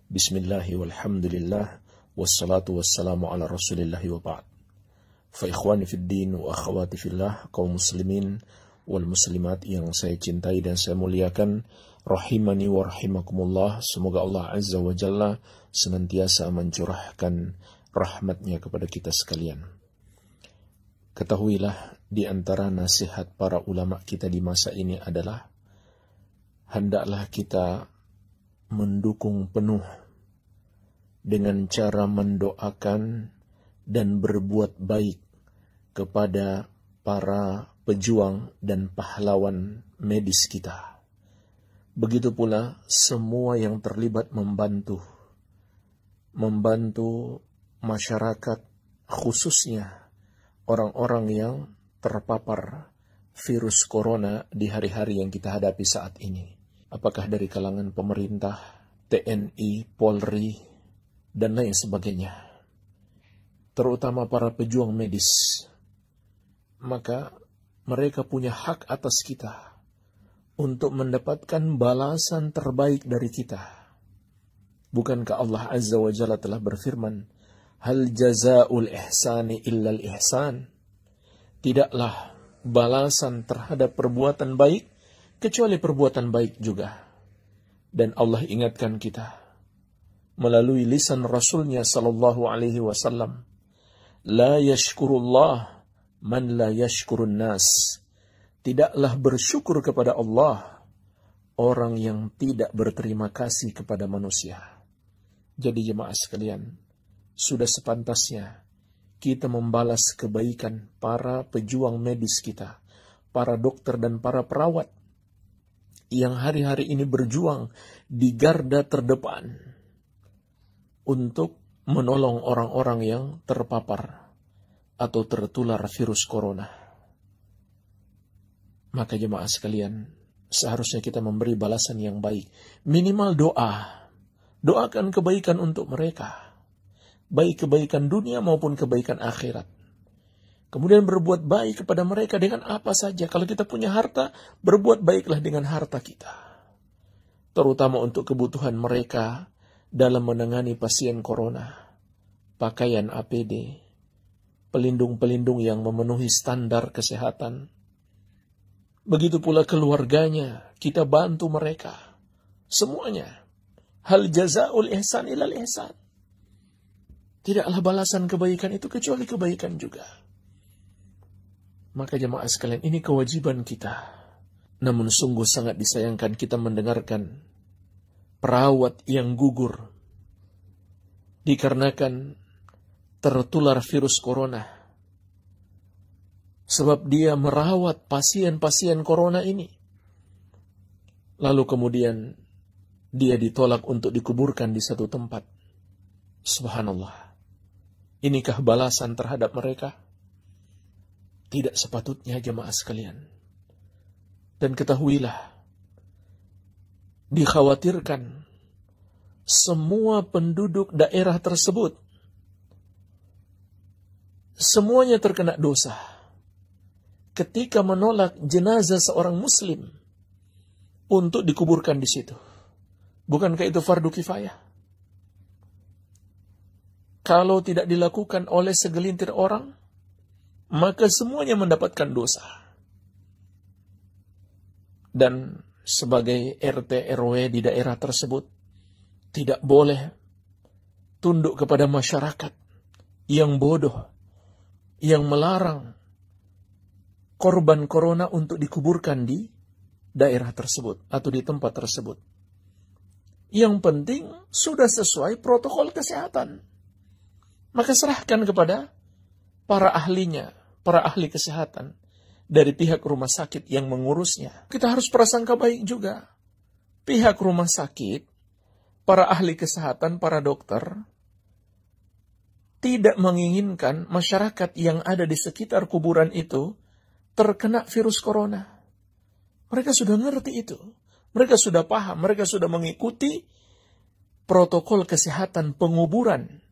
Bismillahi walhamdulillah wassalatu wassalamu ala rasulillahi wa ba'd. Fa ikhwani fid din wa akhwati fillah, kaum muslimin wal muslimat yang saya cintai dan saya muliakan, rahimani wa rahimakumullah. Semoga Allah Azza wa Jalla senantiasa mencurahkan rahmatnya kepada kita sekalian. Ketahuilah, di antara nasihat para ulama kita di masa ini adalah hendaklah kita mendukung penuh dengan cara mendoakan dan berbuat baik kepada para pejuang dan pahlawan medis kita. Begitu pula semua yang terlibat membantu masyarakat, khususnya orang-orang yang terpapar virus corona di hari-hari yang kita hadapi saat ini. Apakah dari kalangan pemerintah, TNI, Polri, dan lain sebagainya. Terutama para pejuang medis. Maka mereka punya hak atas kita untuk mendapatkan balasan terbaik dari kita. Bukankah Allah Azza wa Jalla telah berfirman, Hal jazaa'ul ihsani illal ihsan. Tidaklah balasan terhadap perbuatan baik kecuali perbuatan baik juga. Dan Allah ingatkan kita melalui lisan Rasulnya sallallahu alaihi wasallam, La yashkurullah man la yashkurun nas. Tidaklah bersyukur kepada Allah orang yang tidak berterima kasih kepada manusia. Jadi jemaah sekalian, sudah sepantasnya kita membalas kebaikan para pejuang medis kita, para dokter dan para perawat yang hari-hari ini berjuang di garda terdepan untuk menolong orang-orang yang terpapar atau tertular virus corona. Maka jemaah sekalian, seharusnya kita memberi balasan yang baik. Minimal doa. Doakan kebaikan untuk mereka. Baik kebaikan dunia maupun kebaikan akhirat. Kemudian berbuat baik kepada mereka dengan apa saja. Kalau kita punya harta, berbuat baiklah dengan harta kita. Terutama untuk kebutuhan mereka dalam menangani pasien corona. Pakaian APD, pelindung-pelindung yang memenuhi standar kesehatan. Begitu pula keluarganya, kita bantu mereka. Semuanya. Hal jazaa'ul ihsan ilal ihsan. Tidaklah balasan kebaikan itu kecuali kebaikan juga. Maka jemaah sekalian, ini kewajiban kita. Namun sungguh sangat disayangkan kita mendengarkan perawat yang gugur dikarenakan tertular virus corona. Sebab dia merawat pasien-pasien corona ini. Lalu kemudian dia ditolak untuk dikuburkan di satu tempat. Subhanallah. Inikah balasan terhadap mereka? Tidak sepatutnya jemaah sekalian. Dan ketahuilah, dikhawatirkan semua penduduk daerah tersebut semuanya terkena dosa ketika menolak jenazah seorang muslim untuk dikuburkan di situ. Bukankah itu fardu kifayah? Kalau tidak dilakukan oleh segelintir orang, maka semuanya mendapatkan dosa. Dan sebagai RT RW di daerah tersebut, tidak boleh tunduk kepada masyarakat yang bodoh, yang melarang korban corona untuk dikuburkan di daerah tersebut atau di tempat tersebut. Yang penting sudah sesuai protokol kesehatan. Maka serahkan kepada para ahlinya, para ahli kesehatan dari pihak rumah sakit yang mengurusnya. Kita harus prasangka baik juga. Pihak rumah sakit, para ahli kesehatan, para dokter, tidak menginginkan masyarakat yang ada di sekitar kuburan itu terkena virus corona. Mereka sudah ngerti itu. Mereka sudah paham, mereka sudah mengikuti protokol kesehatan penguburan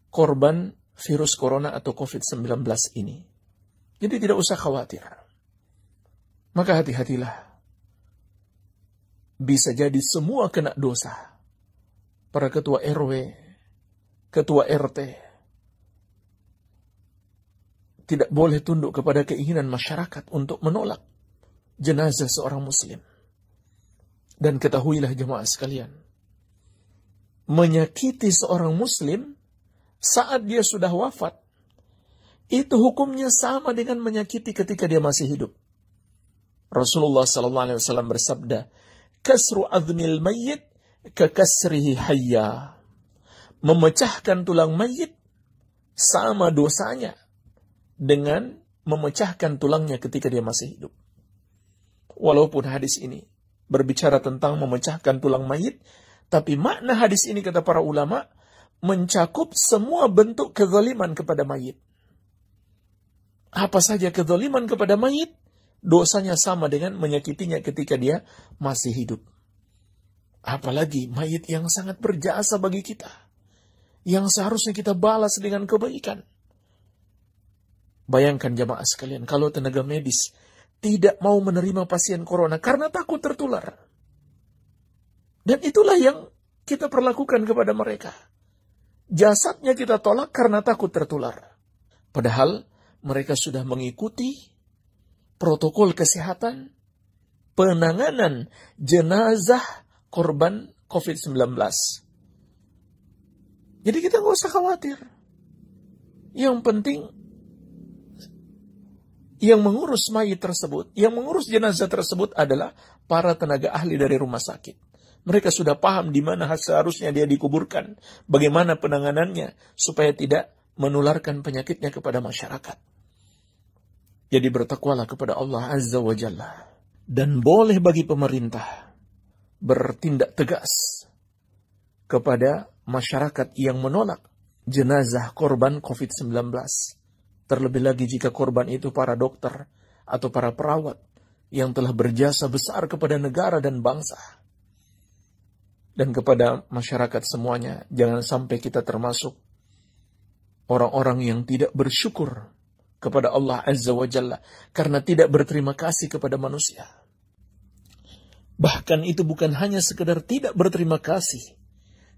korban virus corona atau COVID-19 ini. Jadi tidak usah khawatir. Maka hati-hatilah. Bisa jadi semua kena dosa. para ketua RW, ketua RT, tidak boleh tunduk kepada keinginan masyarakat untuk menolak jenazah seorang muslim. Dan ketahuilah jemaah sekalian, menyakiti seorang muslim saat dia sudah wafat, itu hukumnya sama dengan menyakiti ketika dia masih hidup. Rasulullah SAW bersabda, kasru azmil mayyit kekasrihi hayya. Memecahkan tulang mayit sama dosanya dengan memecahkan tulangnya ketika dia masih hidup. Walaupun hadis ini berbicara tentang memecahkan tulang mayit, tapi makna hadis ini kata para ulama mencakup semua bentuk kezaliman kepada mayit. Apa saja kezaliman kepada mayit, dosanya sama dengan menyakitinya ketika dia masih hidup. Apalagi mayit yang sangat berjasa bagi kita, yang seharusnya kita balas dengan kebaikan. Bayangkan jamaah sekalian, kalau tenaga medis tidak mau menerima pasien corona karena takut tertular. Dan itulah yang kita perlakukan kepada mereka. Jasadnya kita tolak karena takut tertular. Padahal mereka sudah mengikuti protokol kesehatan penanganan jenazah korban COVID-19. Jadi kita nggak usah khawatir. Yang penting yang mengurus mayit tersebut, yang mengurus jenazah tersebut adalah para tenaga ahli dari rumah sakit. Mereka sudah paham di mana seharusnya dia dikuburkan, bagaimana penanganannya supaya tidak menularkan penyakitnya kepada masyarakat. Jadi bertakwalah kepada Allah Azza wa Jalla. Dan boleh bagi pemerintah bertindak tegas kepada masyarakat yang menolak jenazah korban COVID-19. Terlebih lagi jika korban itu para dokter atau para perawat yang telah berjasa besar kepada negara dan bangsa. Dan kepada masyarakat semuanya, jangan sampai kita termasuk orang-orang yang tidak bersyukur kepada Allah Azza wa Jalla karena tidak berterima kasih kepada manusia. Bahkan itu bukan hanya sekedar tidak berterima kasih,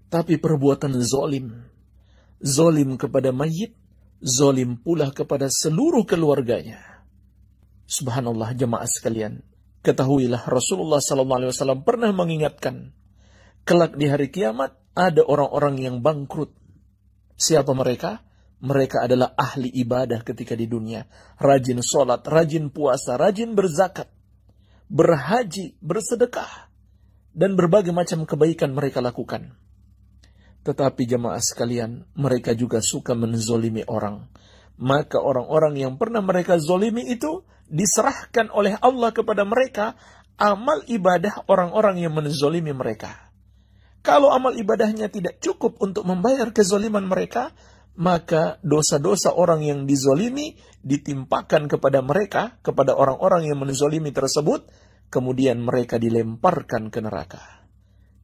tapi perbuatan zalim. Zalim kepada mayit, zalim pula kepada seluruh keluarganya. Subhanallah jemaah sekalian, ketahuilah Rasulullah SAW pernah mengingatkan, kelak di hari kiamat ada orang-orang yang bangkrut. Siapa mereka? Mereka adalah ahli ibadah ketika di dunia. Rajin sholat, rajin puasa, rajin berzakat, berhaji, bersedekah, dan berbagai macam kebaikan mereka lakukan. Tetapi jemaah sekalian, mereka juga suka menzolimi orang. Maka orang-orang yang pernah mereka zolimi itu diserahkan oleh Allah kepada mereka amal ibadah orang-orang yang menzolimi mereka. Kalau amal ibadahnya tidak cukup untuk membayar kezoliman mereka, maka dosa-dosa orang yang dizolimi ditimpakan kepada mereka, kepada orang-orang yang menzolimi tersebut, kemudian mereka dilemparkan ke neraka.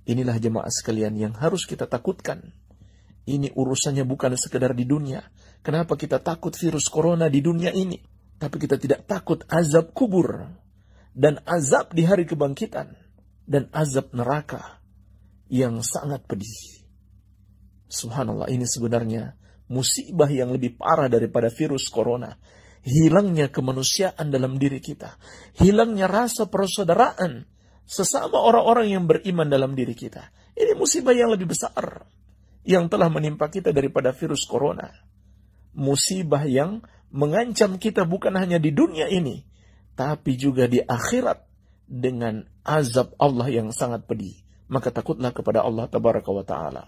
Inilah jemaah sekalian yang harus kita takutkan. Ini urusannya bukan sekedar di dunia. Kenapa kita takut virus corona di dunia ini? Tapi kita tidak takut azab kubur, dan azab di hari kebangkitan, dan azab neraka yang sangat pedih. Subhanallah, ini sebenarnya musibah yang lebih parah daripada virus corona. Hilangnya kemanusiaan dalam diri kita. Hilangnya rasa persaudaraan sesama orang-orang yang beriman dalam diri kita. Ini musibah yang lebih besar yang telah menimpa kita daripada virus corona. Musibah yang mengancam kita bukan hanya di dunia ini, tapi juga di akhirat dengan azab Allah yang sangat pedih. Maka takutlah kepada Allah Tabaraka wa Ta'ala.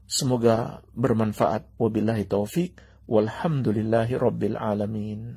Semoga bermanfaat. Wabillahi taufik. Walhamdulillahi Rabbil Alamin.